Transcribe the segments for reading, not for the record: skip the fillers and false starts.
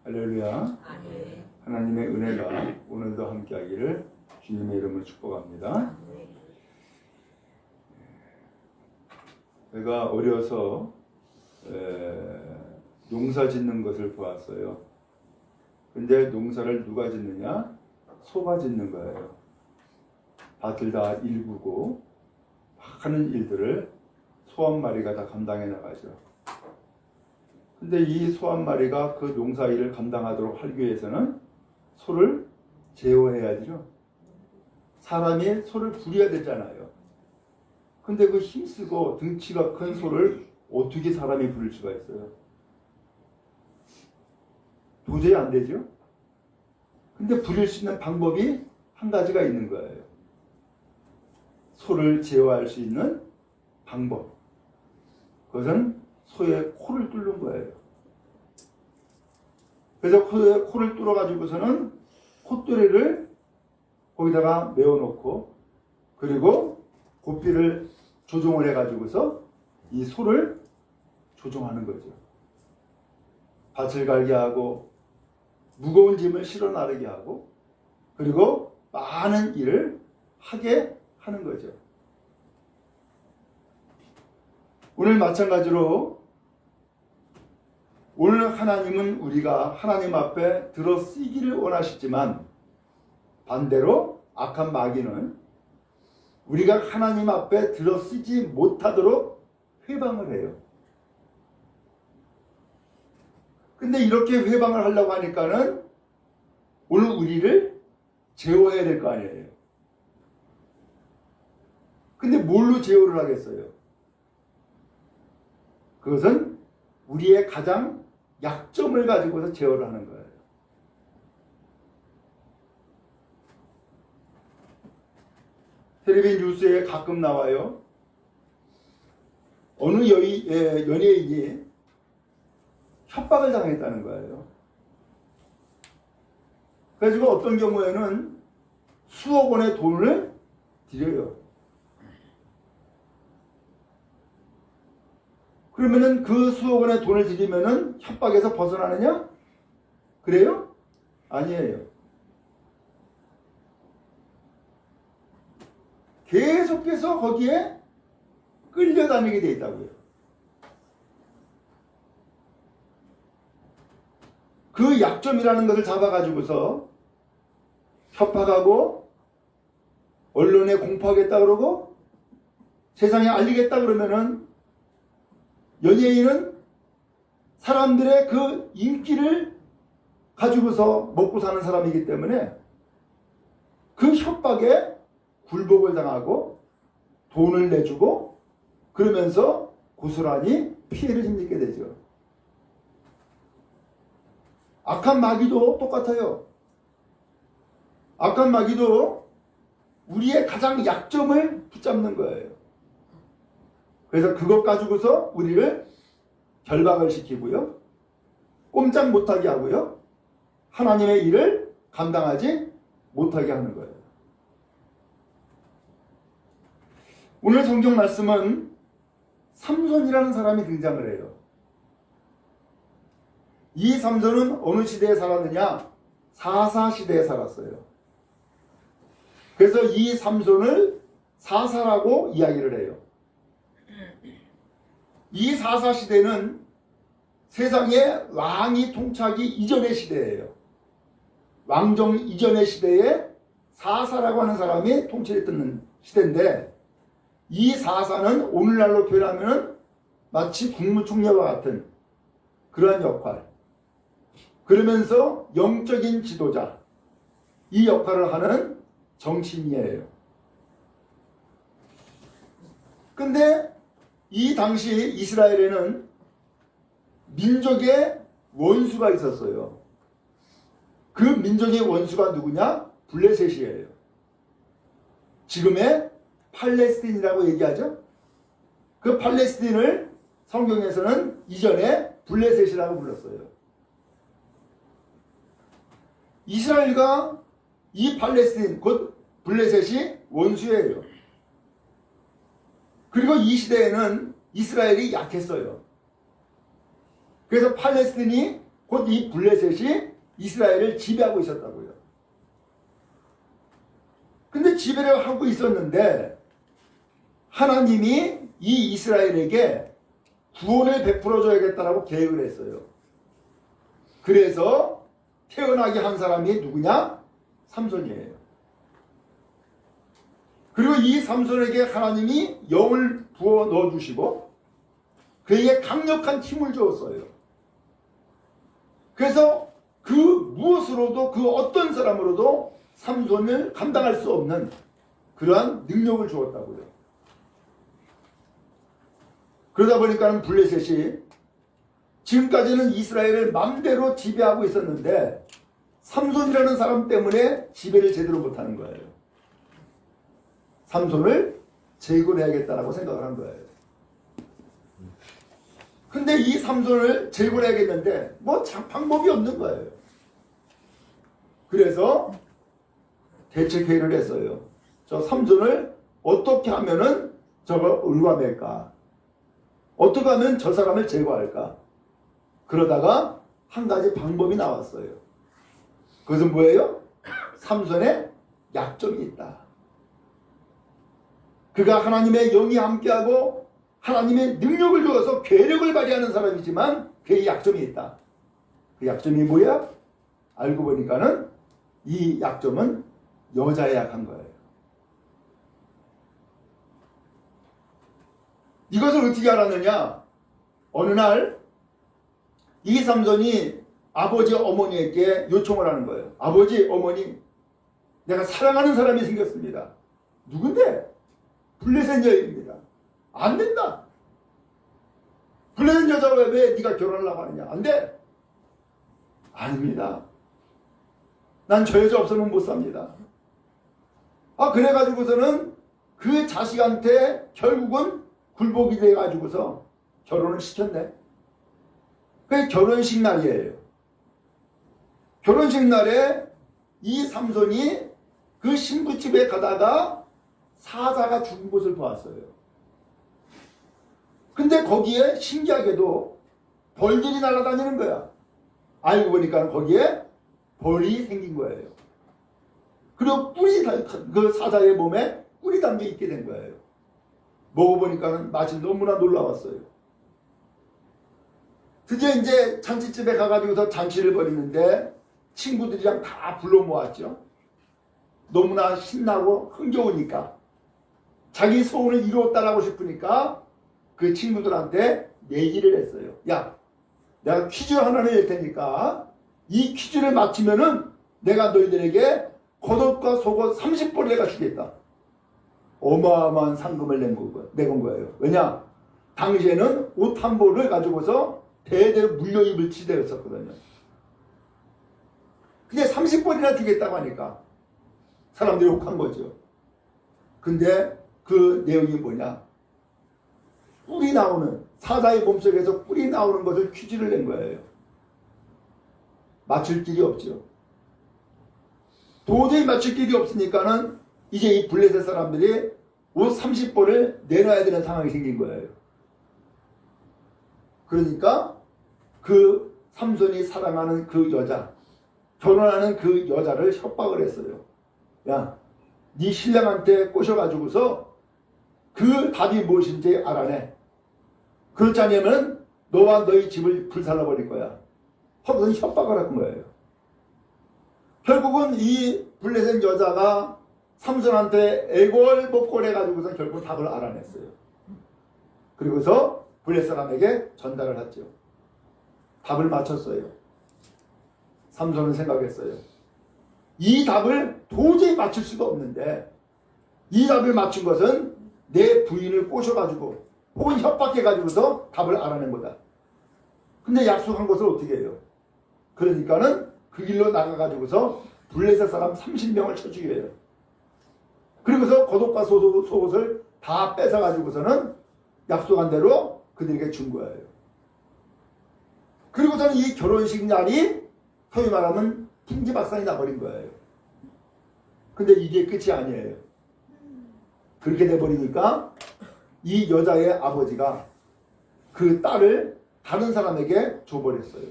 할렐루야. 아멘. 하나님의 은혜가 오늘도 함께하기를 주님의 이름으로 축복합니다. 제가 어려서 농사 짓는 것을 보았어요. 근데 농사를 누가 짓느냐? 소가 짓는 거예요. 밭을 다 일구고 하는 일들을 소 한 마리가 다 감당해 나가죠. 근데 이 소 한 마리가 그 농사 일을 감당하도록 하기 위해서는 소를 제어해야죠. 사람이 소를 부려야 되잖아요. 근데 그 힘쓰고 등치가 큰 소를 어떻게 사람이 부릴 수가 있어요? 도저히 안 되죠. 근데 부릴 수 있는 방법이 한 가지가 있는 거예요. 소를 제어할 수 있는 방법. 그것은 소의 코를 뚫는 거예요. 그래서 소의 코를 뚫어가지고서는 콧뚜레를 거기다가 메워놓고 그리고 고삐를 조종을 해가지고서 이 소를 조종하는 거죠. 밭을 갈게 하고 무거운 짐을 실어 나르게 하고 그리고 많은 일을 하게 하는 거죠. 오늘 마찬가지로 오늘 하나님은 우리가 하나님 앞에 들어 쓰기를 원하시지만 반대로 악한 마귀는 우리가 하나님 앞에 들어 쓰지 못하도록 회방을 해요. 근데 이렇게 회방을 하려고 하니까는 오늘 우리를 제어해야 될 거 아니에요. 근데 뭘로 제어를 하겠어요? 그것은 우리의 가장 약점을 가지고서 제어를 하는 거예요. 텔레비전 뉴스에 가끔 나와요. 어느 연예인이 협박을 당했다는 거예요. 그래서 어떤 경우에는 수억 원의 돈을 드려요. 그러면은 그 수억 원의 돈을 드리면은 협박에서 벗어나느냐? 그래요? 아니에요. 계속해서 거기에 끌려다니게 돼 있다고요. 그 약점이라는 것을 잡아가지고서 협박하고 언론에 공포하겠다 그러고 세상에 알리겠다 그러면은 연예인은 사람들의 그 인기를 가지고서 먹고 사는 사람이기 때문에 그 협박에 굴복을 당하고 돈을 내주고 그러면서 고스란히 피해를 힘입게 되죠. 악한 마귀도 똑같아요. 악한 마귀도 우리의 가장 약점을 붙잡는 거예요. 그래서 그것 가지고서 우리를 결박을 시키고요. 꼼짝 못하게 하고요. 하나님의 일을 감당하지 못하게 하는 거예요. 오늘 성경 말씀은 삼손이라는 사람이 등장을 해요. 이 삼손은 어느 시대에 살았느냐? 사사시대에 살았어요. 그래서 이 삼손을 사사라고 이야기를 해요. 이 사사시대는 세상에 왕이 통치하기 이전의 시대예요. 왕정 이전의 시대에 사사라고 하는 사람이 통치했던 시대인데 이 사사는 오늘날로 표현하면 마치 국무총리와 같은 그러한 역할, 그러면서 영적인 지도자, 이 역할을 하는 정치인이에요. 근데 이 당시 이스라엘에는 민족의 원수가 있었어요. 그 민족의 원수가 누구냐? 블레셋이에요. 지금의 팔레스틴이라고 얘기하죠. 그 팔레스틴을 성경에서는 이전에 블레셋이라고 불렀어요. 이스라엘과 이 팔레스틴, 곧 블레셋이 원수예요. 그리고 이 시대에는 이스라엘이 약했어요. 그래서 팔레스틴이 곧 이 블레셋이 이스라엘을 지배하고 있었다고요. 근데 지배를 하고 있었는데 하나님이 이 이스라엘에게 구원을 베풀어 줘야겠다라고 계획을 했어요. 그래서 태어나게 한 사람이 누구냐? 삼손이에요. 그리고 이 삼손에게 하나님이 영을 부어 넣어주시고 그에게 강력한 힘을 주었어요. 그래서 그 무엇으로도 그 어떤 사람으로도 삼손을 감당할 수 없는 그러한 능력을 주었다고요. 그러다 보니까 블레셋이 지금까지는 이스라엘을 맘대로 지배하고 있었는데 삼손이라는 사람 때문에 지배를 제대로 못하는 거예요. 삼손을 제거해야겠다라고 생각을 한 거예요. 근데 이 삼손을 제거해야겠는데 뭐 방법이 없는 거예요. 그래서 대책회의를 했어요. 저 삼손을 어떻게 하면은 저거 올가맬까? 어떻게 하면 저 사람을 제거할까? 그러다가 한 가지 방법이 나왔어요. 그것은 뭐예요? 삼손에 약점이 있다. 그가 하나님의 영이 함께하고 하나님의 능력을 주어서 괴력을 발휘하는 사람이지만 그의 약점이 있다. 그 약점이 뭐야? 알고 보니까는 이 약점은 여자에 약한 거예요. 이것을 어떻게 알았느냐? 어느 날 이 삼손이 아버지 어머니에게 요청을 하는 거예요. 아버지 어머니, 내가 사랑하는 사람이 생겼습니다. 누군데? 블레셋 여인입니다. 안 된다. 블레셋 여자가 왜 네가 결혼하려고 하느냐? 안 돼. 아닙니다. 난 저 여자 없으면 못 삽니다. 그래가지고서는 그 자식한테 결국은 굴복이 돼가지고서 결혼을 시켰네. 그게 결혼식 날이에요. 결혼식 날에 이 삼손이 그 신부집에 가다가 사자가 죽은 곳을 보았어요. 근데 거기에 신기하게도 벌들이 날아다니는 거야. 알고 보니까 거기에 벌이 생긴 거예요. 그리고 그 사자의 몸에 꿀이 담겨 있게 된 거예요. 먹어보니까 마치 너무나 놀라웠어요. 드디어 이제 잔치집에 가가지고서 잔치를 벌이는데 친구들이랑 다 불러 모았죠. 너무나 신나고 흥겨우니까 자기 소원을 이루었다라고 싶으니까 그 친구들한테 얘기를 했어요. 야, 내가 퀴즈 하나 낼 테니까 이 퀴즈를 맞히면은 내가 너희들에게 겉옷과 속옷 30벌 내가 주겠다. 어마어마한 상금을 내건 거예요. 왜냐? 당시에는 옷 한 벌을 가지고서 대대로 물려 입을 시대였었거든요. 근데 30벌이나 주겠다고 하니까 사람들이 욕한 거죠. 근데 그 내용이 뭐냐? 꿀이 나오는, 사자의 몸속에서 꿀이 나오는 것을 퀴즈를 낸 거예요. 맞출 길이 없죠. 도저히 맞출 길이 없으니까는 이제 이 블레셋 사람들이 옷 30벌을 내놔야 되는 상황이 생긴 거예요. 그러니까 그 삼손이 사랑하는 그 여자, 결혼하는 그 여자를 협박을 했어요. 야, 네 신랑한테 꼬셔가지고서 그 답이 무엇인지 알아내. 그렇지 않으면 너와 너희 집을 불살라버릴 거야. 하고서 협박을 한 거예요. 결국은 이 블레셋 여자가 삼손한테 애걸복걸해가지고서 결국 답을 알아냈어요. 그리고서 블레셋 사람에게 전달을 했죠. 답을 맞췄어요. 삼손은 생각했어요. 이 답을 도저히 맞출 수가 없는데 이 답을 맞춘 것은 내 부인을 꼬셔가지고 혹은 협박해가지고서 답을 알아낸 거다. 근데 약속한 것을 어떻게 해요? 그러니까는 그 길로 나가가지고서 블레셋 사람 30명을 쳐 죽여요. 그리고서 겉옷과 속옷을 다 뺏어가지고서는 약속한 대로 그들에게 준 거예요. 그리고서는 이 결혼식 날이 소위 말하면 풍지박산이 나버린 거예요. 근데 이게 끝이 아니에요. 그렇게 돼버리니까 이 여자의 아버지가 그 딸을 다른 사람에게 줘버렸어요.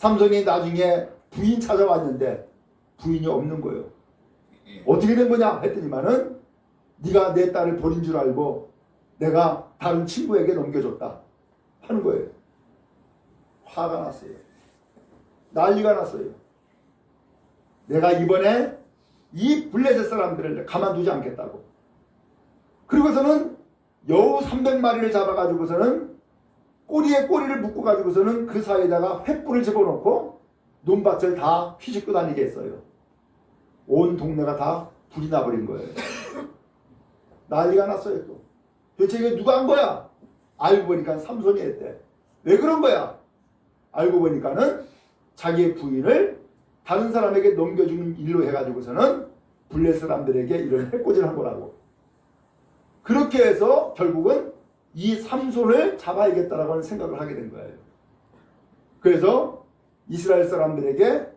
삼손이 나중에 부인 찾아왔는데 부인이 없는 거예요. 어떻게 된 거냐 했더니만은 네가 내 딸을 버린 줄 알고 내가 다른 친구에게 넘겨줬다 하는 거예요. 화가 났어요. 난리가 났어요. 내가 이번에 이 블레셋 사람들을 가만두지 않겠다고. 그리고서는 여우 300마리를 잡아가지고서는 꼬리에 꼬리를 묶어가지고서는 그 사이에다가 횃불을 집어넣고 논밭을 다 휘젓고 다니게 했어요. 온 동네가 다 불이 나버린 거예요. 난리가 났어요. 또 도대체 이게 누가 한 거야? 알고 보니까 삼손이 했대. 왜 그런 거야? 알고 보니까는 자기의 부인을 다른 사람에게 넘겨주는 일로 해가지고서는 블레셋 사람들에게 이런 해코지를 한 거라고. 그렇게 해서 결국은 이 삼손을 잡아야겠다라고 하는 생각을 하게 된 거예요. 그래서 이스라엘 사람들에게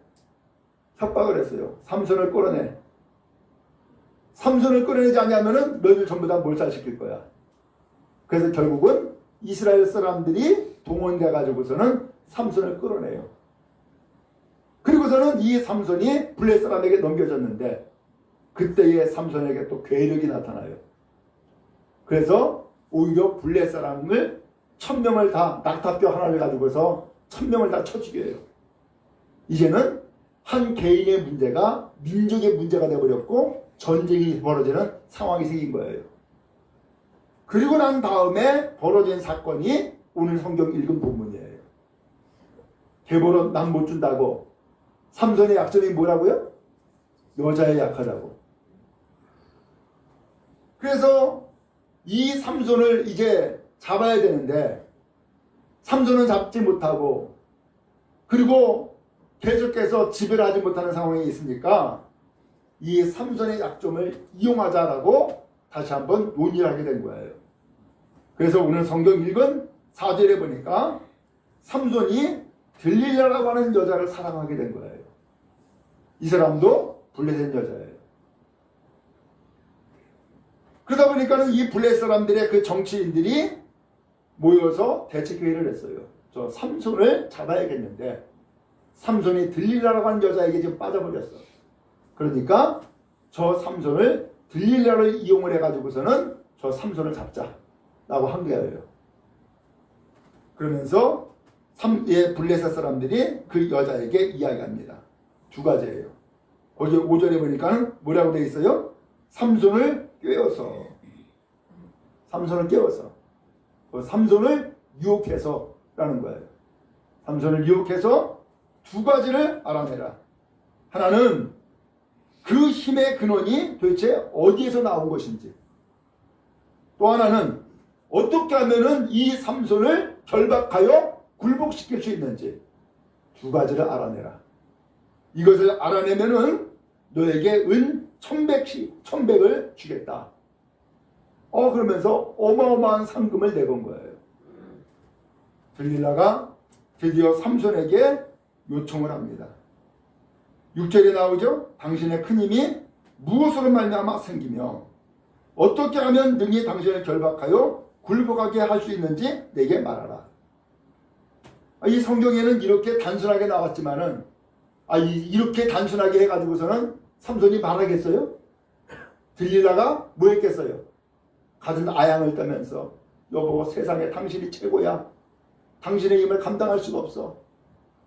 협박을 했어요. 삼손을 끌어내. 삼손을 끌어내지 않으면은 너희들 전부 다 몰살시킬 거야. 그래서 결국은 이스라엘 사람들이 동원돼 가지고서는 삼손을 끌어내요. 그리고서는 이 삼손이 블레셋 사람에게 넘겨졌는데 그때의 삼손에게 또 괴력이 나타나요. 그래서 오히려 블레셋 사람을 1000명을 다 낙타뼈 하나를 가지고서 1000명을 다 쳐 죽여요. 이제는 한 개인의 문제가 민족의 문제가 되어버렸고 전쟁이 벌어지는 상황이 생긴 거예요. 그리고 난 다음에 벌어진 사건이 오늘 성경 읽은 본문이에요. 계보로 남 못 준다고. 삼손의 약점이 뭐라고요? 여자에 약하다고. 그래서 이 삼손을 이제 잡아야 되는데 삼손은 잡지 못하고 그리고 계속해서 지배를 하지 못하는 상황이 있으니까 이 삼손의 약점을 이용하자라고 다시 한번 논의를 하게 된 거예요. 그래서 오늘 성경 읽은 4절에 보니까 삼손이 들릴라라고 하는 여자를 사랑하게 된 거예요. 이 사람도 블레셋 여자예요. 그러다 보니까는 이 블레셋 사람들의 그 정치인들이 모여서 대책회의를 했어요. 저 삼손을 잡아야겠는데 삼손이 들릴라라고 하는 여자에게 지금 빠져버렸어. 그러니까 저 삼손을 들릴라를 이용을 해가지고서는 저 삼손을 잡자라고 한 거예요. 그러면서 블레셋 사람들이 그 여자에게 이야기합니다. 두 가지예요. 거기 5절에 보니까 뭐라고 되어 있어요? 삼손을 깨워서 삼손을 유혹해서 라는 거예요. 삼손을 유혹해서 두 가지를 알아내라. 하나는 그 힘의 근원이 도대체 어디에서 나온 것인지, 또 하나는 어떻게 하면은 이 삼손을 결박하여 굴복시킬 수 있는지 두 가지를 알아내라. 이것을 알아내면은 너에게 은 1100을 주겠다. 그러면서 어마어마한 상금을 내건 거예요. 들릴라가 드디어 삼손에게 요청을 합니다. 6절에 나오죠. 당신의 큰 힘이 무엇으로 말미암아 생기며 어떻게 하면 능히 당신을 결박하여 굴복하게 할 수 있는지 내게 말하라. 이 성경에는 이렇게 단순하게 나왔지만은 이렇게 단순하게 해가지고서는 삼손이 말하겠어요? 들릴라가 뭐 했겠어요? 가진 아양을 떠면서 여보 세상에 당신이 최고야. 당신의 힘을 감당할 수가 없어.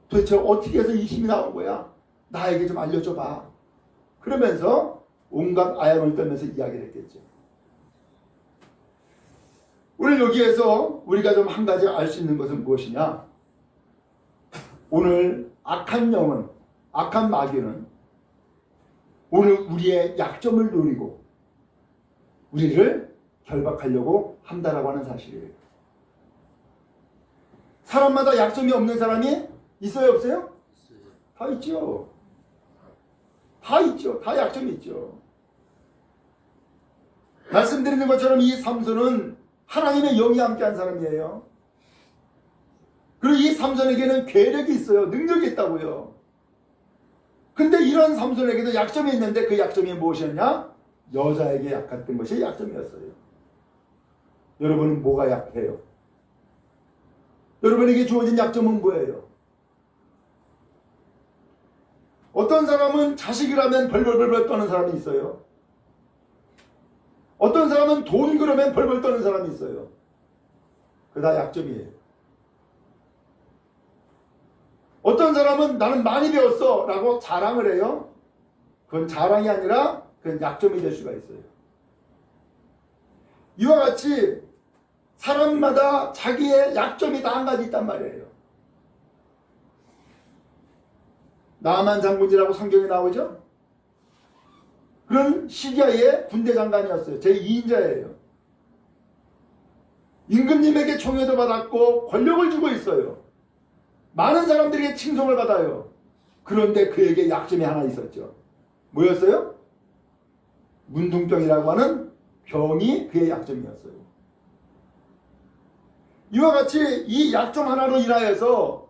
도대체 어떻게 해서 이 힘이 나온 거야? 나에게 좀 알려줘봐. 그러면서 온갖 아양을 떠면서 이야기를 했겠죠. 오늘 여기에서 우리가 좀 한 가지 알 수 있는 것은 무엇이냐? 오늘 악한 영은, 악한 마귀는 오늘 우리의 약점을 노리고 우리를 결박하려고 한다라고 하는 사실이에요. 사람마다 약점이 없는 사람이 있어요, 없어요? 다 있죠. 다 있죠. 다 약점이 있죠. 말씀드리는 것처럼 이 삼손은 하나님의 영이 함께한 사람이에요. 그리고 이 삼손에게는 괴력이 있어요. 능력이 있다고요. 근데 이런 삼손에게도 약점이 있는데 그 약점이 무엇이었냐? 여자에게 약했던 것이 약점이었어요. 여러분은 뭐가 약해요? 여러분에게 주어진 약점은 뭐예요? 어떤 사람은 자식이라면 벌벌벌 떠는 사람이 있어요. 어떤 사람은 돈 그러면 벌벌 떠는 사람이 있어요. 그게 다 약점이에요. 어떤 사람은 나는 많이 배웠어 라고 자랑을 해요. 그건 자랑이 아니라 그건 약점이 될 수가 있어요. 이와 같이 사람마다 자기의 약점이 다 한 가지 있단 말이에요. 나만 장군이라고 성경에 나오죠? 그런 시리아의 군대 장관이었어요. 제2인자예요. 임금님에게 총애도 받았고 권력을 주고 있어요. 많은 사람들에게 칭송을 받아요. 그런데 그에게 약점이 하나 있었죠. 뭐였어요? 문둥병이라고 하는 병이 그의 약점이었어요. 이와 같이 이 약점 하나로 인하여서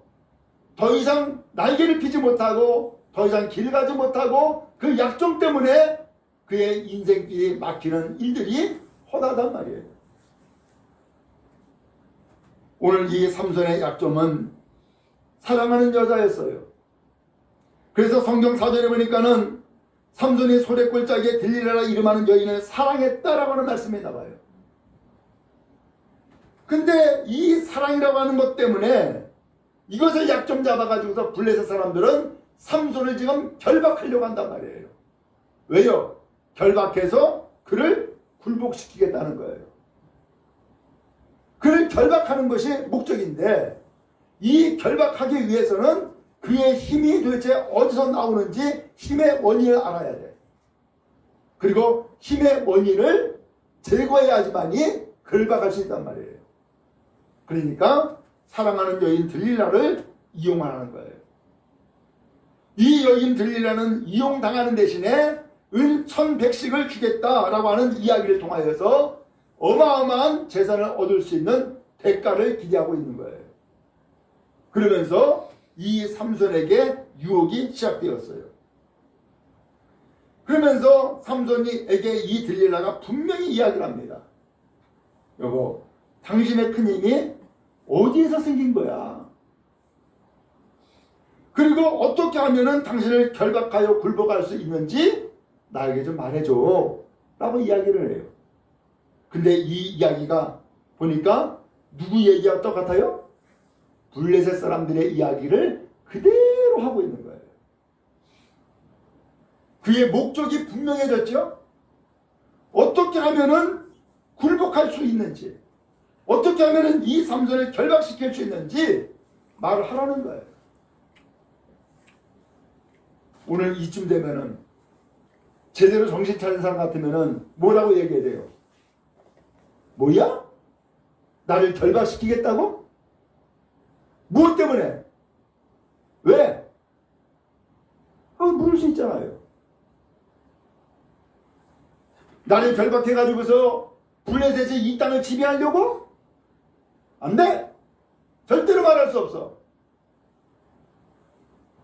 더 이상 날개를 피지 못하고 더 이상 길을 가지 못하고 그 약점 때문에 그의 인생길이 막히는 일들이 허다하단 말이에요. 오늘 이 삼손의 약점은 사랑하는 여자였어요. 그래서 성경 4절에 보니까는 삼손이 소래골짜기에 들리라라 이름하는 여인을 사랑했다라고 하는 말씀이 나와요. 근데 이 사랑이라고 하는 것 때문에 이것을 약점 잡아가지고서 블레셋 사람들은 삼손을 지금 결박하려고 한단 말이에요. 왜요? 결박해서 그를 굴복시키겠다는 거예요. 그를 결박하는 것이 목적인데 이 결박하기 위해서는 그의 힘이 도대체 어디서 나오는지 힘의 원인을 알아야 돼. 그리고 힘의 원인을 제거해야지만이 결박할 수 있단 말이에요. 그러니까 사랑하는 여인 들릴라를 이용하는 거예요. 이 여인 들릴라는 이용당하는 대신에 은 1100씩을 주겠다라고 하는 이야기를 통하여서 어마어마한 재산을 얻을 수 있는 대가를 기대하고 있는 거예요. 그러면서 이 삼손에게 유혹이 시작되었어요. 그러면서 삼손에게 이 들릴라가 분명히 이야기를 합니다. 여보, 당신의 큰 힘이 어디에서 생긴 거야? 그리고 어떻게 하면은 당신을 결박하여 굴복할 수 있는지 나에게 좀 말해줘 라고 이야기를 해요. 근데 이 이야기가 보니까 누구 얘기와 똑같아요? 블레셋 사람들의 이야기를 그대로 하고 있는 거예요. 그의 목적이 분명해졌죠? 어떻게 하면은 굴복할 수 있는지, 어떻게 하면은 이 삼손을 결박시킬 수 있는지 말을 하라는 거예요. 오늘 이쯤 되면은 제대로 정신 차린 사람 같으면은 뭐라고 얘기해야 돼요? 뭐야? 나를 결박시키겠다고? 무엇 때문에? 왜? 물을 수 있잖아요. 나를 결박해가지고서 블레셋이 이 땅을 지배하려고? 안 돼! 절대로 말할 수 없어.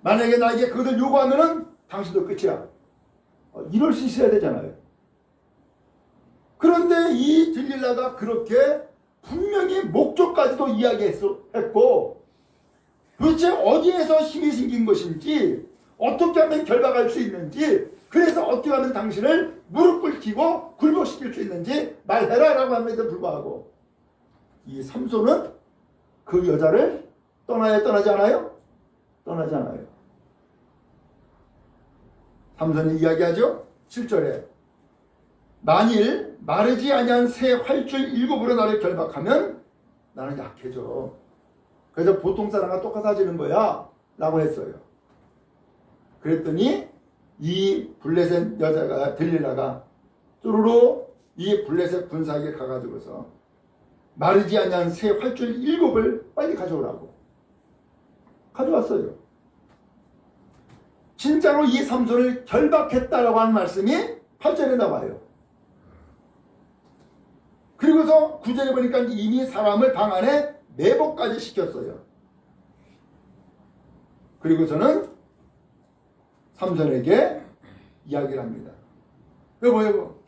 만약에 나에게 그것을 요구하면은 당신도 끝이야. 이럴 수 있어야 되잖아요. 그런데 이 들릴라가 그렇게 분명히 목적까지도 이야기했고 도대체 어디에서 힘이 생긴 것인지 어떻게 하면 결박할 수 있는지 그래서 어떻게 하면 당신을 무릎 꿇히고 굴복시킬 수 있는지 말해라 라고 함에도 불구하고 이 삼손은 그 여자를 떠나야 떠나지 않아요? 떠나지 않아요. 삼손이 이야기하죠. 7절에 만일 마르지 아니한 새 활줄 7으로 나를 결박하면 나는 약해져. 그래서 보통 사람과 똑같아지는 거야 라고 했어요. 그랬더니 이 블레셋 여자가 들릴라가 쪼르르 이 블레셋 군사에게 가가지고서 마르지 아니한 새 활줄 7을 빨리 가져오라고 가져왔어요. 진짜로 이 삼손을 결박했다라고 하는 말씀이 8절에 나와요. 그리고서 9절에 보니까 이미 사람을 방 안에 매복까지 시켰어요. 그리고서는 삼손에게 이야기를 합니다. 여보,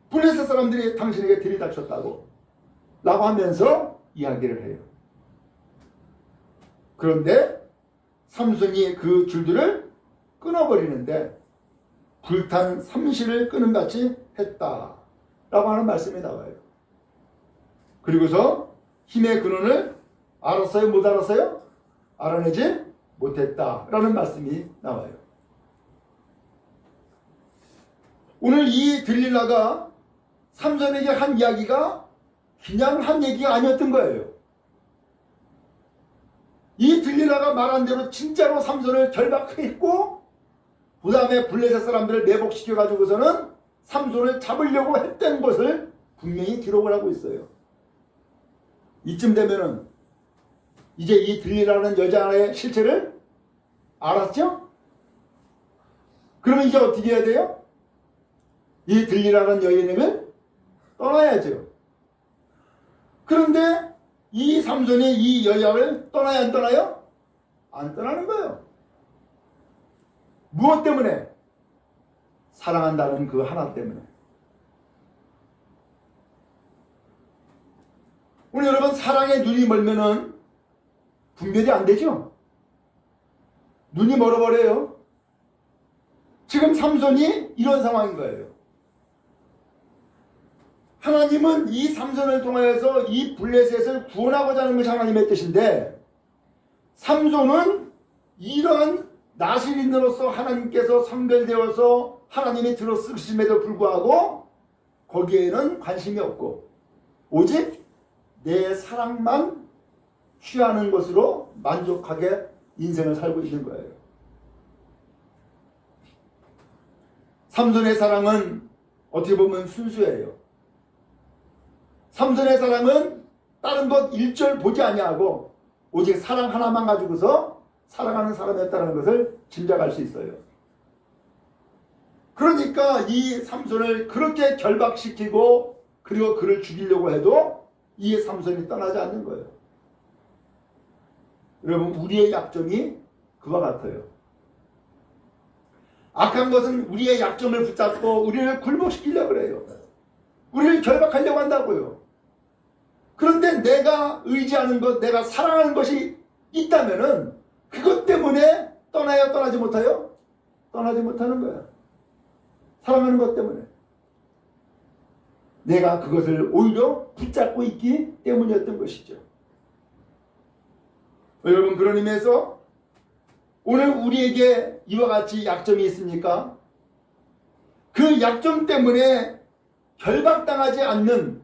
블레셋 사람들이 당신에게 들이닥쳤다고 라고 하면서 이야기를 해요. 그런데 삼손이 그 줄들을 끊어버리는데 불탄 삼시를 끄는 같이 했다 라고 하는 말씀이 나와요. 그리고서 힘의 근원을 알았어요? 못 알았어요? 알아내지 못했다 라는 말씀이 나와요. 오늘 이 들릴라가 삼손에게 한 이야기가 그냥 한 얘기가 아니었던 거예요. 이 들릴라가 말한 대로 진짜로 삼손을 결박했고 그 다음에 블레셋 사람들을 매복시켜 가지고서는 삼손을 잡으려고 했던 것을 분명히 기록을 하고 있어요. 이쯤 되면은 이제 이 들릴라는 여자의 실체를 알았죠? 그러면 이제 어떻게 해야 돼요? 이 들릴라는 여인을 떠나야죠. 그런데 이 삼손이 이 여자를 떠나야 안 떠나요? 안 떠나는 거예요. 무엇 때문에? 사랑한다는 그 하나 때문에. 우리 여러분, 사랑에 눈이 멀면은 분별이 안 되죠? 눈이 멀어버려요. 지금 삼손이 이런 상황인 거예요. 하나님은 이 삼손을 통하여서 이 블레셋을 구원하고자 하는 것이 하나님의 뜻인데, 삼손은 이러한 나실인으로서 하나님께서 선별되어서 하나님이 들어 쓰심에도 불구하고 거기에는 관심이 없고 오직 내 사랑만 취하는 것으로 만족하게 인생을 살고 있는 거예요. 삼손의 사랑은 어떻게 보면 순수해요. 삼손의 사랑은 다른 것 일절 보지 아니하고 오직 사랑 하나만 가지고서 사랑하는 사람이었다는 것을 짐작할 수 있어요. 그러니까 이 삼손을 그렇게 결박시키고 그리고 그를 죽이려고 해도 이 삼손이 떠나지 않는 거예요. 여러분, 우리의 약점이 그와 같아요. 악한 것은 우리의 약점을 붙잡고 우리를 굴복시키려고 그래요. 우리를 결박하려고 한다고요. 그런데 내가 의지하는 것, 내가 사랑하는 것이 있다면은 그것 때문에 떠나요? 떠나지 못해요? 떠나지 못하는 거야. 사랑하는 것 때문에. 내가 그것을 오히려 붙잡고 있기 때문이었던 것이죠. 여러분, 그런 의미에서 오늘 우리에게 이와 같이 약점이 있습니까? 그 약점 때문에 결박당하지 않는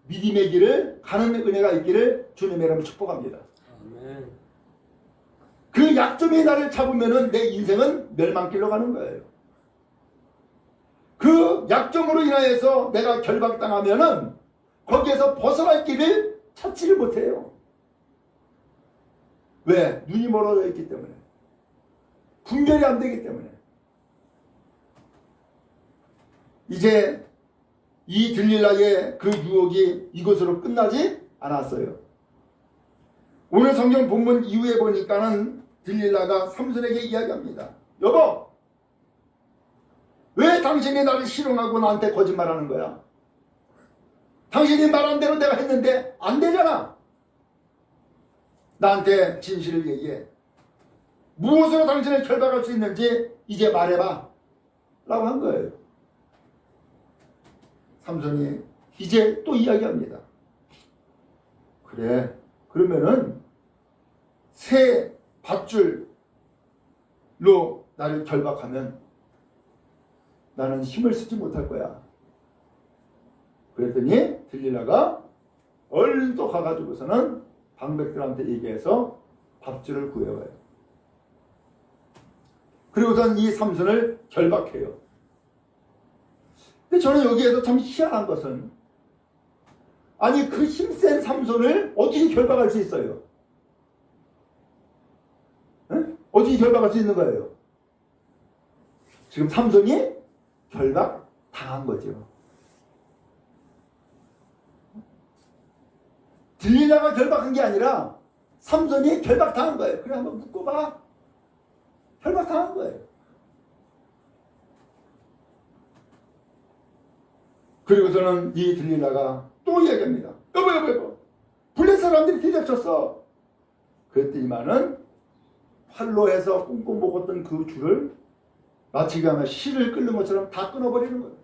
믿음의 길을 가는 은혜가 있기를 주님의 이름으로 축복합니다. 아멘. 그 약점이 나를 잡으면 내 인생은 멸망길로 가는 거예요. 그 약점으로 인하여서 내가 결박당하면은 거기에서 벗어날 길을 찾지를 못해요. 왜? 눈이 멀어져 있기 때문에. 분별이 안 되기 때문에. 이제 이 들릴라의 그 유혹이 이것으로 끝나지 않았어요. 오늘 성경 본문 이후에 보니까는 들릴라가 삼손에게 이야기합니다. 여보, 왜 당신이 나를 실용하고 나한테 거짓말하는 거야? 당신이 말한 대로 내가 했는데 안 되잖아. 나한테 진실을 얘기해. 무엇으로 당신을 결박할 수 있는지 이제 말해봐 라고 한 거예요. 삼손이 이제 또 이야기합니다. 그래, 그러면은 새 밧줄로 나를 결박하면 나는 힘을 쓰지 못할 거야. 그랬더니 들릴라가 얼른 또 가가지고서는 방백들한테 얘기해서 밧줄을 구해와요. 그리고선 이 삼손을 결박해요. 근데 저는 여기에서 참 희한한 것은, 아니 그 힘센 삼손을 어떻게 결박할 수 있어요? 응? 어떻게 결박할 수 있는 거예요? 지금 삼손이 결박 당한 거죠. 들릴라가 결박한 게 아니라 삼손이 결박 당한 거예요. 그래, 한번 묶어봐. 결박 당한 거예요. 그리고서는 이 들릴라가 또 이야기합니다. 여보, 블레셋 사람들이 들이닥쳤어. 그랬더니만은 활로 해서 꽁꽁 묶었던 그 줄을 마치 그냥 실을 끓는 것처럼 다 끊어버리는 거예요.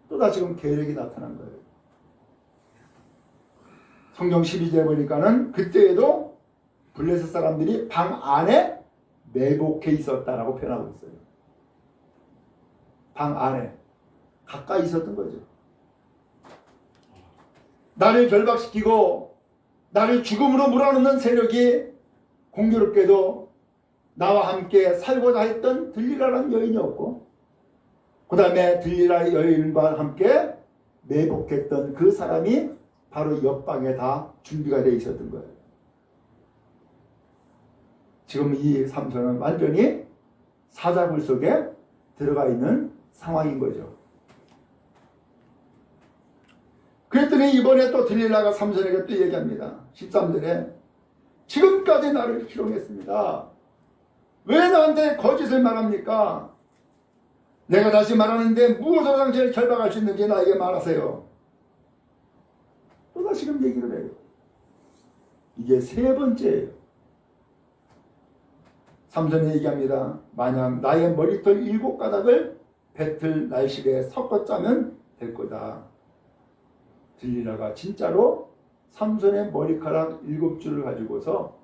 또 다시금 계략이 나타난 거예요. 성경 12절에 보니까는 그때에도 블레셋 사람들이 방 안에 매복해 있었다라고 표현하고 있어요. 방 안에 가까이 있었던 거죠. 나를 결박시키고 나를 죽음으로 몰아넣는 세력이 공교롭게도 나와 함께 살고자 했던 들리라라는 여인이었고, 그 다음에 들리라 여인과 함께 매복했던 그 사람이 바로 옆방에 다 준비가 되어 있었던 거예요. 지금 이 삼손은 완전히 사자굴 속에 들어가 있는 상황인 거죠. 그랬더니 이번에 또 들릴라가 삼손에게 또 얘기합니다. 13절에 지금까지 나를 희롱했습니다. 왜 나한테 거짓을 말합니까? 내가 다시 말하는데 무엇으로 당신을 결박할 수 있는지 나에게 말하세요. 또 다시금 얘기를 해요. 이게 세 번째예요. 삼손이 얘기합니다. 만약 나의 머리털 7가닥을 배틀 날실에 섞어 짜면 될 거다. 들리라가 진짜로 삼손의 머리카락 7줄을 가지고서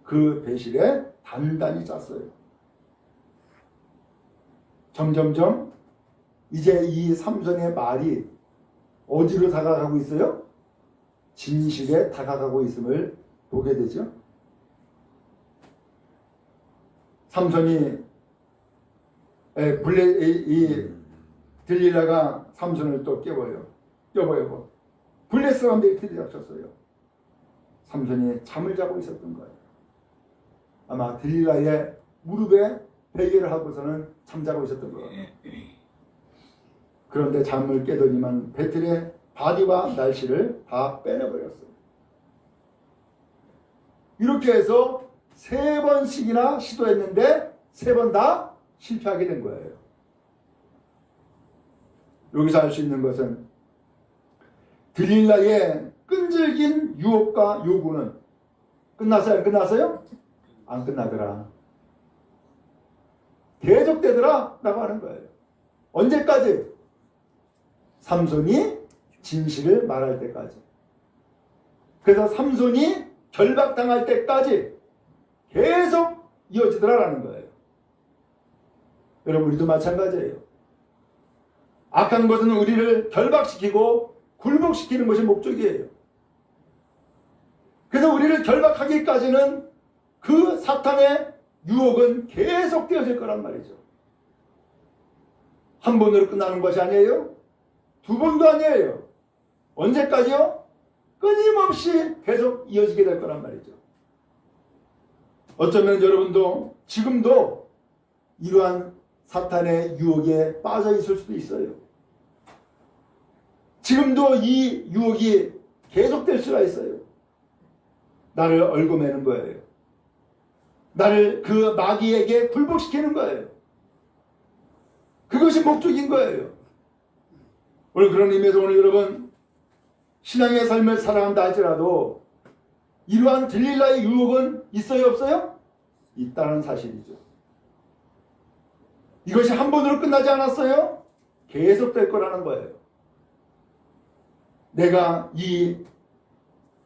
그 배실에 단단히 짰어요. 점점점 이제 이 삼손의 말이 어디로 다가가고 있어요? 진실에 다가가고 있음을 보게 되죠. 삼손이 들릴라가 삼손을 또 깨워요. 여보 블레셋 사람들이 들이닥쳤어요. 삼손이 잠을 자고 있었던 거예요. 아마 들릴라의 무릎에 베개를 하고서는 잠자고 있었던 거예요. 그런데 잠을 깨더니만 배틀의 바디와 날씨를 다 빼내버렸어요. 이렇게 해서 3번씩이나 시도했는데 3번 다 실패하게 된 거예요. 여기서 알 수 있는 것은 들릴라의 끈질긴 유혹과 요구는 끝났어요? 안 끝났어요? 안 끝나더라. 계속되더라 라고 하는 거예요. 언제까지? 삼손이 진실을 말할 때까지. 그래서 삼손이 결박당할 때까지 계속 이어지더라라는 거예요. 여러분, 우리도 마찬가지예요. 악한 것은 우리를 결박시키고 굴복시키는 것이 목적이에요. 그래서 우리를 결박하기까지는 그 사탄의 유혹은 계속 되어질 거란 말이죠. 한 번으로 끝나는 것이 아니에요. 2번도 아니에요. 언제까지요? 끊임없이 계속 이어지게 될 거란 말이죠. 어쩌면 여러분도 지금도 이러한 사탄의 유혹에 빠져 있을 수도 있어요. 지금도 이 유혹이 계속될 수가 있어요. 나를 얽어매는 거예요. 나를 그 마귀에게 굴복시키는 거예요. 그것이 목적인 거예요. 오늘 그런 의미에서 오늘 여러분 신앙의 삶을 살아간다 할지라도 이러한 들릴라의 유혹은 있어요, 없어요? 있다는 사실이죠. 이것이 한 번으로 끝나지 않았어요? 계속될 거라는 거예요. 내가 이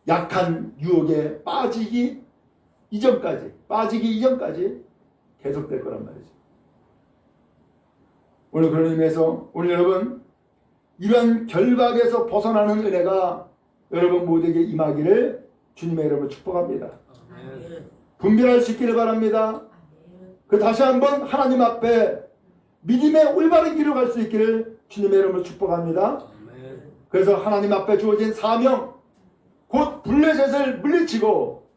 약한 유혹에 빠지기 이전까지 계속될 거란 말이죠. 오늘 그런 의미에서 오늘 여러분 이러한 결박에서 벗어나는 은혜가 여러분 모두에게 임하기를 주님의 이름으로 축복합니다. 분별할 수 있기를 바랍니다. 그 다시 한번 하나님 앞에 믿음의 올바른 길을 갈 수 있기를 주님의 이름으로 축복합니다. 그래서 하나님 앞에 주어진 사명, 곧 블레셋을 물리치고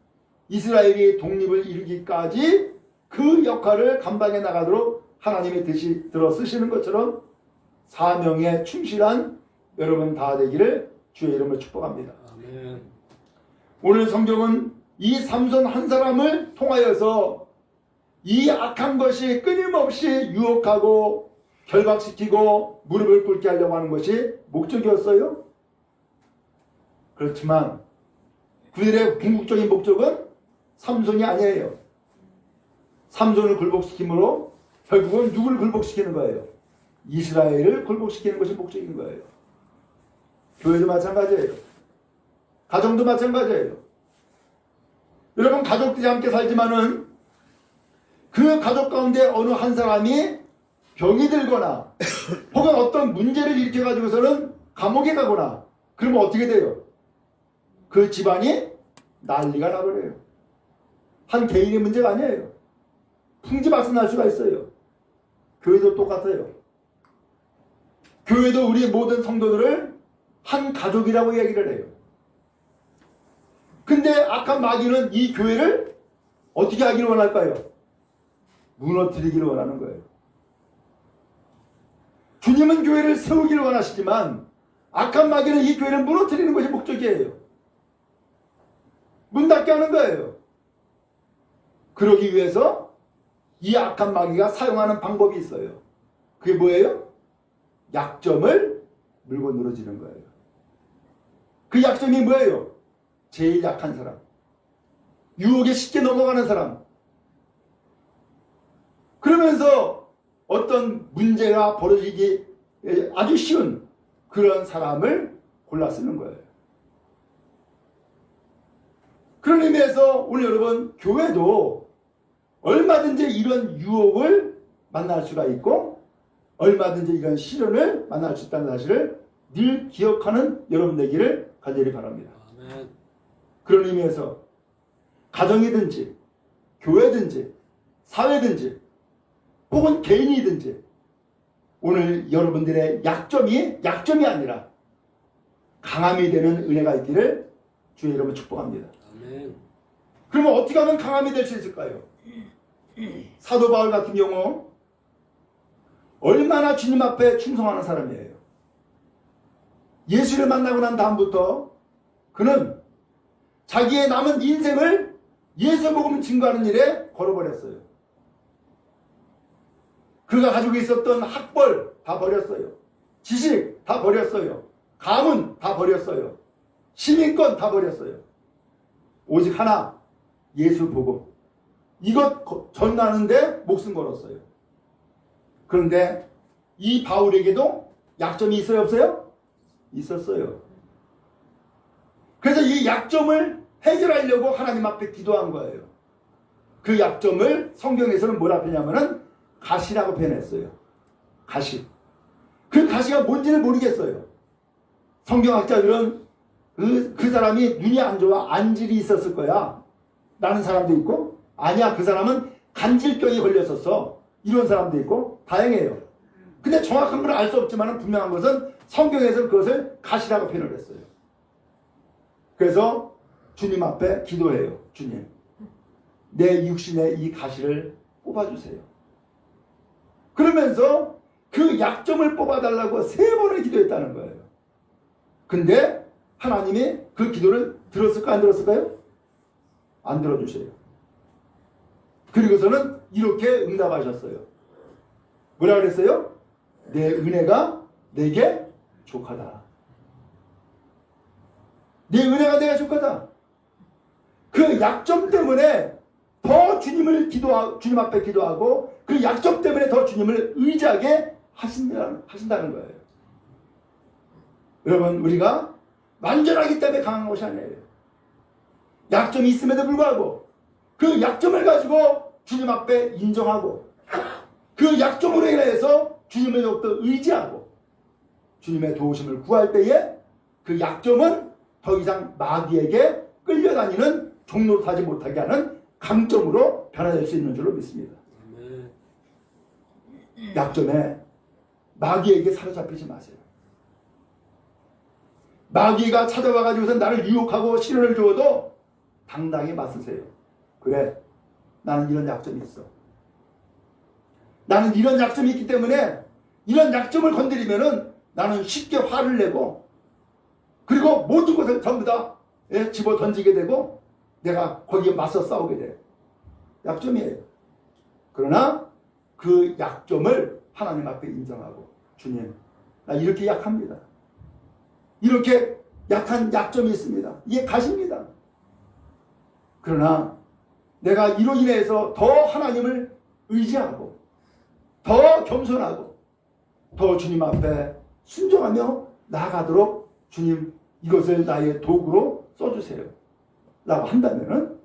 이스라엘이 독립을 이루기까지 그 역할을 감당해 나가도록 하나님의 뜻이 들어 쓰시는 것처럼 사명에 충실한 여러분 다 되기를 주의 이름으로 축복합니다. 아멘. 오늘 성경은 이 삼손 한 사람을 통하여서 이 악한 것이 끊임없이 유혹하고 결박시키고 무릎을 꿇게 하려고 하는 것이 목적이었어요. 그렇지만 그들의 궁극적인 목적은 삼손이 아니에요. 삼손을 굴복시킴으로 결국은 누구를 굴복시키는 거예요? 이스라엘을 굴복시키는 것이 목적인 거예요. 교회도 마찬가지예요. 가정도 마찬가지예요. 여러분, 가족들이 함께 살지만은 그 가족 가운데 어느 한 사람이 병이 들거나 혹은 어떤 문제를 일으켜가지고서는 감옥에 가거나 그러면 어떻게 돼요? 그 집안이 난리가 나버려요. 한 개인의 문제가 아니에요. 풍지박산날 수가 있어요. 교회도 똑같아요. 교회도 우리 모든 성도들을 한 가족이라고 얘기를 해요. 근데 악한 마귀는 이 교회를 어떻게 하기를 원할까요? 무너뜨리기를 원하는 거예요. 주님은 교회를 세우기를 원하시지만 악한 마귀는 이 교회를 무너뜨리는 것이 목적이에요. 문 닫게 하는 거예요. 그러기 위해서 이 악한 마귀가 사용하는 방법이 있어요. 그게 뭐예요? 약점을 물고 늘어지는 거예요. 그 약점이 뭐예요? 제일 약한 사람, 유혹에 쉽게 넘어가는 사람. 그러면서 어떤 문제가 벌어지기 아주 쉬운 그런 사람을 골라 쓰는 거예요. 그런 의미에서 오늘 여러분, 교회도 얼마든지 이런 유혹을 만날 수가 있고 얼마든지 이런 시련을 만날 수 있다는 사실을 늘 기억하는 여러분 되기를 간절히 바랍니다. 아멘. 그런 의미에서 가정이든지 교회든지 사회든지 혹은 개인이든지 오늘 여러분들의 약점이 아니라 강함이 되는 은혜가 있기를 주의 이름으로 축복합니다. 아멘. 그러면 어떻게 하면 강함이 될 수 있을까요? 사도 바울 같은 경우 얼마나 주님 앞에 충성하는 사람이에요. 예수를 만나고 난 다음부터 그는 자기의 남은 인생을 예수 복음 증거하는 일에 걸어버렸어요. 그가 가지고 있었던 학벌 다 버렸어요. 지식 다 버렸어요. 가문 다 버렸어요. 시민권 다 버렸어요. 오직 하나, 예수 복음. 이것 전하는데 목숨 걸었어요. 그런데 이 바울에게도 약점이 있어요, 없어요? 있었어요. 그래서 이 약점을 해결하려고 하나님 앞에 기도한 거예요. 그 약점을 성경에서는 뭐라 표현하냐면은 가시라고 표현했어요. 가시. 그 가시가 뭔지를 모르겠어요. 성경학자들은 그 사람이 눈이 안 좋아 안질이 있었을 거야 라는 사람도 있고, 아니야 그 사람은 간질병이 걸렸었어 이런 사람도 있고 다양해요. 근데 정확한 걸 알 수 없지만 분명한 것은 성경에서 그것을 가시라고 표현을 했어요. 그래서 주님 앞에 기도해요. 주님, 내 육신의 이 가시를 뽑아주세요. 그러면서 그 약점을 뽑아달라고 3번을 기도했다는 거예요. 근데 하나님이 그 기도를 들었을까 안 들었을까요? 안 들어주세요. 그리고서는 이렇게 응답하셨어요. 뭐라 그랬어요? 내 은혜가 내게 족하다. 내 은혜가 내게 족하다. 그 약점 때문에 더 주님 앞에 기도하고 그 약점 때문에 더 주님을 의지하게 하신다는 거예요. 여러분, 우리가 완전하기 때문에 강한 것이 아니에요. 약점이 있음에도 불구하고 그 약점을 가지고 주님 앞에 인정하고 그 약점으로 인해서 주님을 더욱더 의지하고 주님의 도우심을 구할 때에 그 약점은 더 이상 마귀에게 끌려다니는 종로로 타지 못하게 하는 강점으로 변화될 수 있는 줄로 믿습니다. 약점에 마귀에게 사로잡히지 마세요. 마귀가 찾아와가지고서 나를 유혹하고 시련을 주어도 당당히 맞서세요. 그래, 나는 이런 약점이 있어. 나는 이런 약점이 있기 때문에 이런 약점을 건드리면은 나는 쉽게 화를 내고 그리고 모든 것을 전부 다 집어 던지게 되고 내가 거기에 맞서 싸우게 돼. 약점이에요. 그러나 그 약점을 하나님 앞에 인정하고 주님, 나 이렇게 약합니다. 이렇게 약한 약점이 있습니다. 이게 가십니다. 그러나 내가 이로 인해서 더 하나님을 의지하고 더 겸손하고 더 주님 앞에 순종하며 나아가도록 주님 이것을 나의 도구로 써주세요 라고 한다면은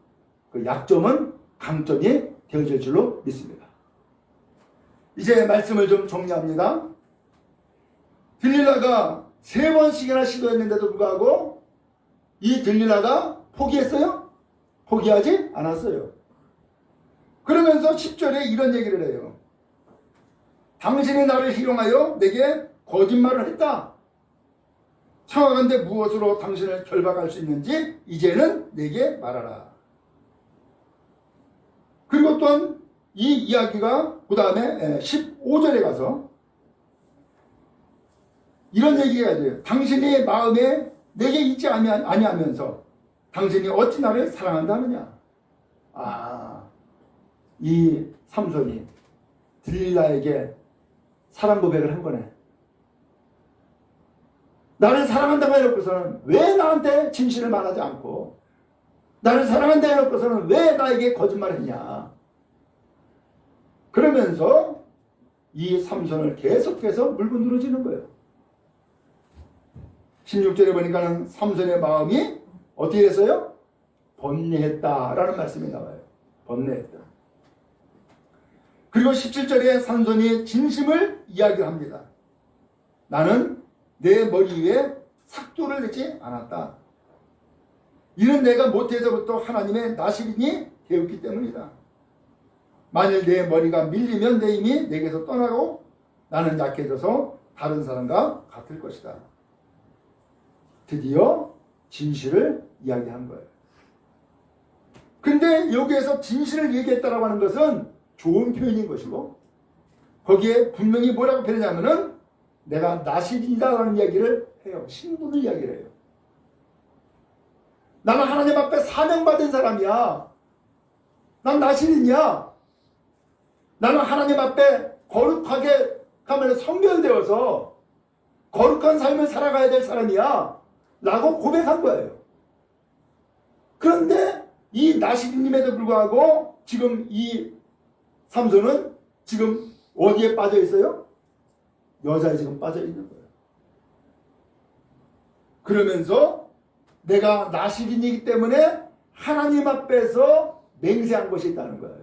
그 약점은 강점이 되어질 줄로 믿습니다. 이제 말씀을 좀 정리합니다. 들릴라가 3번씩이나 시도했는데도 불구하고 이 들릴라가 포기했어요? 포기하지 않았어요. 그러면서 10절에 이런 얘기를 해요. 당신이 나를 희롱하여 내게 거짓말을 했다. 청하건대 무엇으로 당신을 결박할 수 있는지 이제는 내게 말하라. 그리고 또한 이 이야기가 그 다음에 15절에 가서 이런 얘기가 돼요. 당신이 마음에 내게 있지 아니하면서 당신이 어찌 나를 사랑한다느냐. 이 삼손이 들릴라에게 사랑 고백을 한 거네. 나를 사랑한다고 해놓고서는 왜 나한테 진실을 말하지 않고 나를 사랑한다 해놓고서는 왜 나에게 거짓말을 했냐. 그러면서 이 삼손을 계속해서 물고 늘어지는 거예요. 16절에 보니까는 삼손의 마음이 어떻게 됐어요? 번뇌했다라는 말씀이 나와요. 번뇌했다. 그리고 17절에 삼손이 진심을 이야기합니다. 나는 내 머리 위에 삭도를 내지 않았다. 이는 내가 모태에서부터 하나님의 나시린이 되었기 때문이다. 만일 내 머리가 밀리면 내 힘이 내게서 떠나고 나는 약해져서 다른 사람과 같을 것이다. 드디어 진실을 이야기한 거예요. 근데 여기에서 진실을 얘기했다라고 하는 것은 좋은 표현인 것이고 거기에 분명히 뭐라고 표현하냐면은 내가 나시린이다라는 이야기를 해요. 신분을 이야기를 해요. 나는 하나님 앞에 사명받은 사람이야. 난 나시린이야. 나는 하나님 앞에 거룩하게 가면 성별되어서 거룩한 삶을 살아가야 될 사람이야 라고 고백한 거예요. 그런데 이 나시린임에도 불구하고 지금 이 삼손은 지금 어디에 빠져 있어요? 여자에 지금 빠져 있는 거예요. 그러면서 내가 나시린이기 때문에 하나님 앞에서 맹세한 것이 있다는 거예요.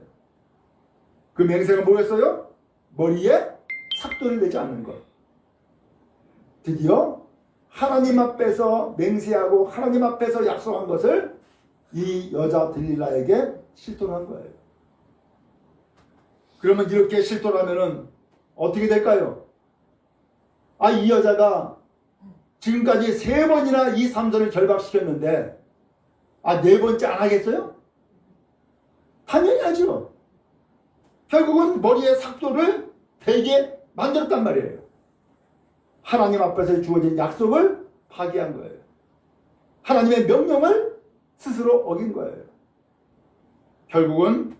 그 맹세가 뭐였어요? 머리에 삭도를 내지 않는 것. 드디어 하나님 앞에서 맹세하고 하나님 앞에서 약속한 것을 이 여자 들릴라에게 실토한 거예요. 그러면 이렇게 실토하면은 어떻게 될까요? 이 여자가 지금까지 3번이나 이 삼손을 결박시켰는데 4번째 안 하겠어요? 당연히 하죠. 결국은 머리에 삭도를 되게 만들었단 말이에요. 하나님 앞에서 주어진 약속을 파기한 거예요. 하나님의 명령을 스스로 어긴 거예요. 결국은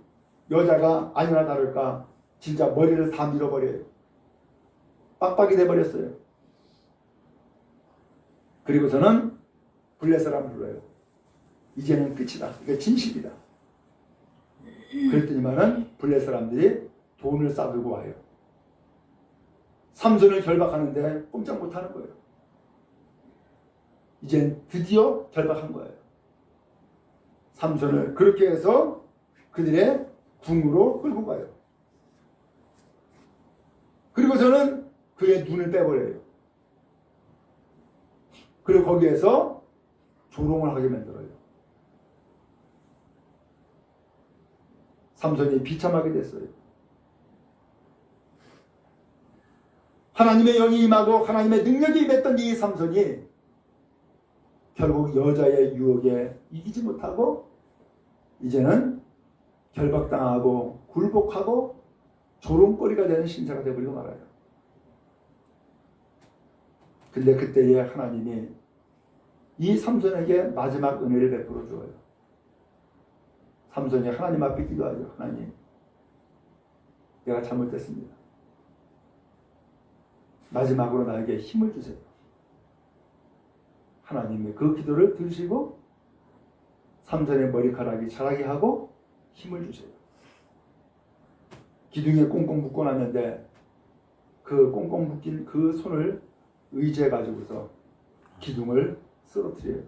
여자가 아니나 다를까 진짜 머리를 다 밀어버려요. 빡빡이 돼버렸어요. 그리고서는 블레셋을 불러요. 이제는 끝이다. 이게 진실이다. 그랬더니만은 블레셋 사람들이 돈을 싸들고 와요. 삼손을 결박하는데 꼼짝 못하는 거예요. 이젠 드디어 결박한 거예요. 삼손을 그렇게 해서 그들의 궁으로 끌고 가요. 그리고서는 그의 눈을 빼버려요. 그리고 거기에서 조롱을 하게 만들어요. 삼손이 비참하게 됐어요. 하나님의 영이 임하고 하나님의 능력이 임했던 이 삼손이 결국 여자의 유혹에 이기지 못하고 이제는 결박당하고 굴복하고 조롱거리가 되는 신세가 되어버리고 말아요. 근데 그때에 하나님이 이 삼손에게 마지막 은혜를 베풀어 주어요. 삼손이 하나님 앞에 기도하죠. 하나님, 내가 잘못했습니다. 마지막으로 나에게 힘을 주세요. 하나님이 그 기도를 들으시고 삼손의 머리카락이 자라게 하고 힘을 주세요. 기둥에 꽁꽁 묶고 났는데 그 꽁꽁 묶인 그 손을 의지해 가지고서 기둥을 쓰러뜨려요.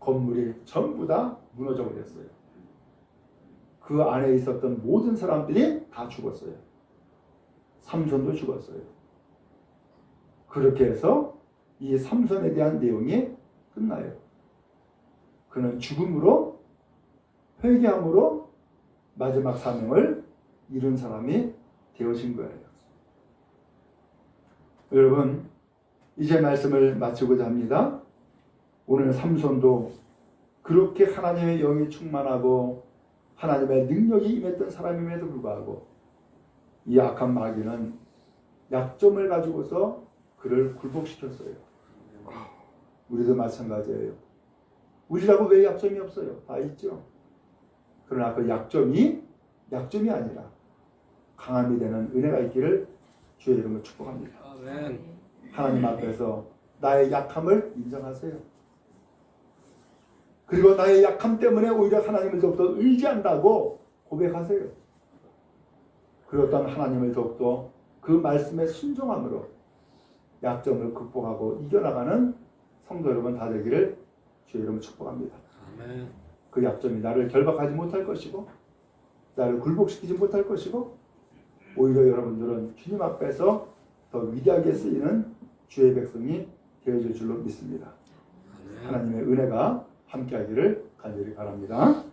건물이 전부 다 무너져 버렸어요. 그 안에 있었던 모든 사람들이 다 죽었어요. 삼손도 죽었어요. 그렇게 해서 이 삼손에 대한 내용이 끝나요. 그는 죽음으로 회개함으로 마지막 사명을 이룬 사람이 되어진 거예요. 여러분, 이제 말씀을 마치고자 합니다. 오늘 삼손도 그렇게 하나님의 영이 충만하고 하나님의 능력이 임했던 사람임에도 불구하고 이 악한 마귀는 약점을 가지고서 그를 굴복시켰어요. 우리도 마찬가지예요. 우리라고 왜 약점이 없어요? 다 있죠. 그러나 그 약점이 아니라 강함이 되는 은혜가 있기를 주의 이름으로 축복합니다. 아멘. 하나님 앞에서 나의 약함을 인정하세요. 그리고 나의 약함 때문에 오히려 하나님을 더욱더 의지한다고 고백하세요. 그리고 또한 하나님을 더욱더 그 말씀에 순종함으로 약점을 극복하고 이겨나가는 성도 여러분 다 되기를 주의 이름으로 축복합니다. 아멘. 그 약점이 나를 결박하지 못할 것이고 나를 굴복시키지 못할 것이고 오히려 여러분들은 주님 앞에서 더 위대하게 쓰이는 주의 백성이 되어질 줄로 믿습니다. 아멘. 하나님의 은혜가 함께하기를 간절히 바랍니다.